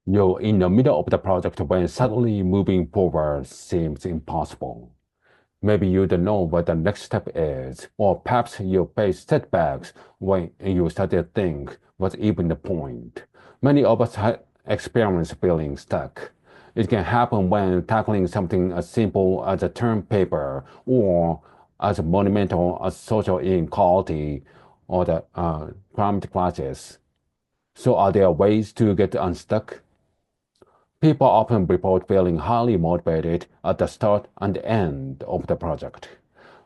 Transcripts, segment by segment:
You're in the middle of the project when suddenly moving forward seems impossible. Maybe you don't know what the next step is, or perhaps you face setbacks when you start to think, what's even the point? Many of us experience feeling stuck. It can happen when tackling something as simple as a term paper or as monumental as social inequality or the climate crisis. So are there ways to get unstuck? People often report feeling highly motivated at the start and end of the project,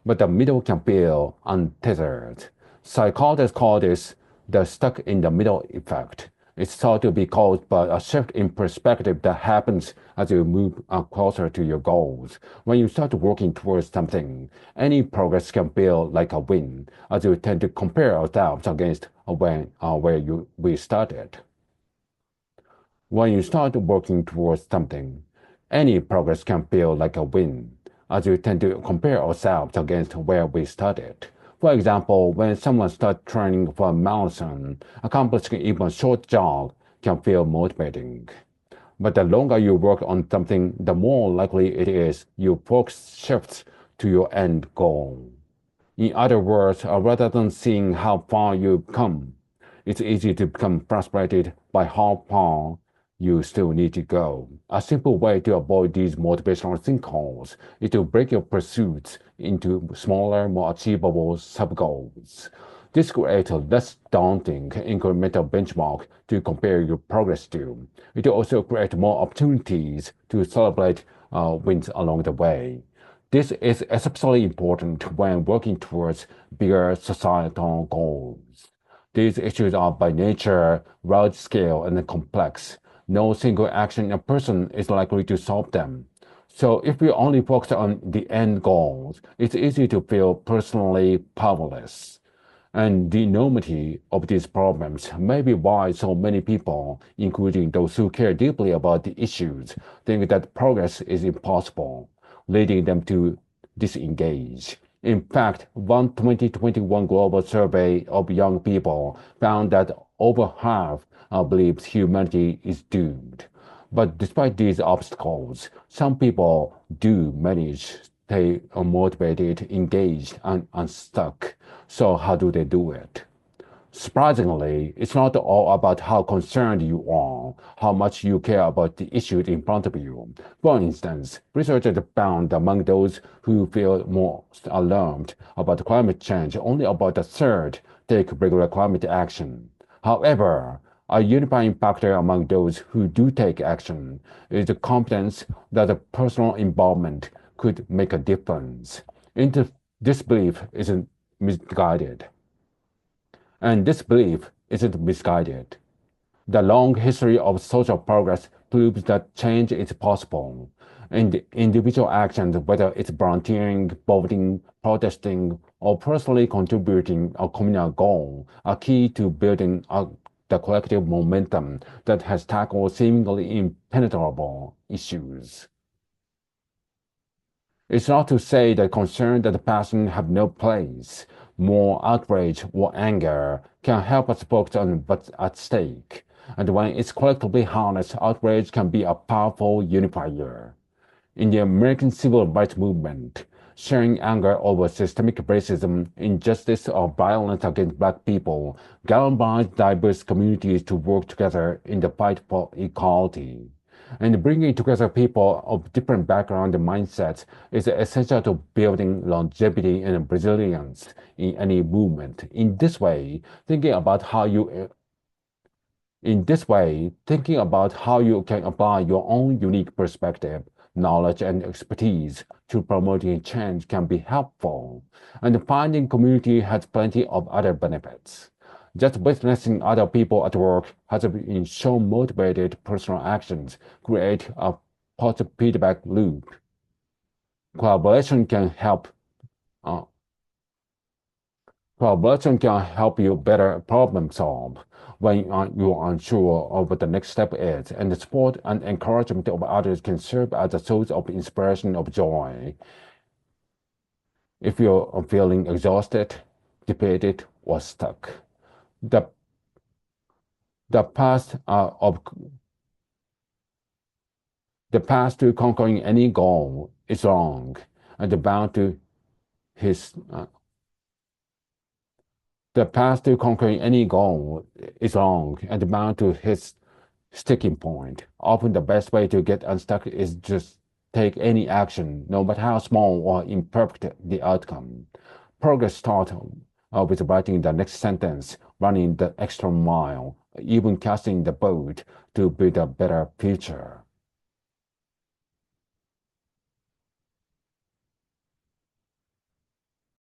but the middle can feel untethered. Psychologists call this the stuck in the middle effect. It's thought to be caused by a shift in perspective that happens as you move closer to your goals. When you start working towards something, any progress can feel like a win, as you tend to compare ourselves against where we started. When you start working towards something, any progress can feel like a win, as we tend to compare ourselves against where we started. For example, when someone starts training for a marathon, accomplishing even a short jog can feel motivating. But the longer you work on something, the more likely it is your focus shifts to your end goal. In other words, rather than seeing how far you've come, it's easy to become frustrated by how far you still need to go. A simple way to avoid these motivational sinkholes is to break your pursuits into smaller, more achievable sub-goals. This creates a less daunting incremental benchmark to compare your progress to. It also creates more opportunities to celebrate wins along the way. This is especially important when working towards bigger societal goals. These issues are by nature large scale and complex. No single action a person is likely to solve them. So if we only focus on the end goals, it's easy to feel personally powerless. And the enormity of these problems may be why so many people, including those who care deeply about the issues, think that progress is impossible, leading them to disengage. In fact, one 2021 global survey of young people found that over half believes humanity is doomed. But despite these obstacles, some people do manage to stay motivated, engaged, and unstuck. So how do they do it? Surprisingly, it's not all about how concerned you are, how much you care about the issues in front of you. For instance, researchers found among those who feel most alarmed about climate change, only about a third take regular climate action. However, a unifying factor among those who do take action is the confidence that a personal involvement could make a difference. This belief isn't misguided. And this belief isn't misguided. The long history of social progress proves that change is possible. And individual actions, whether it's volunteering, voting, protesting, or personally contributing a communal goal, are key to building the collective momentum that has tackled seemingly impenetrable issues. It's not to say that concern and passion have no place. More outrage or anger can help us focus on what's at stake. And when it's collectively harnessed, outrage can be a powerful unifier. In the American Civil Rights Movement, sharing anger over systemic racism, injustice, or violence against Black people galvanized diverse communities to work together in the fight for equality. And bringing together people of different backgrounds and mindsets is essential to building longevity and resilience in any movement. Thinking about how you can apply your own unique perspective, knowledge, and expertise to promoting change can be helpful. And finding community has plenty of other benefits. Just witnessing other people at work has been shown motivated personal actions create a positive feedback loop. Collaboration can help uh, Collaboration can help you better problem solve when you're unsure of what the next step is, and the support and encouragement of others can serve as a source of inspiration of joy. If you're feeling exhausted, defeated, or stuck, the the path of The path to conquering any goal is long and bound to his the path to conquering any goal is long and bound to his sticking point. Often the best way to get unstuck is just take any action, no matter how small or imperfect the outcome. Progress starts with writing the next sentence, running the extra mile, even casting the boat to build a better future.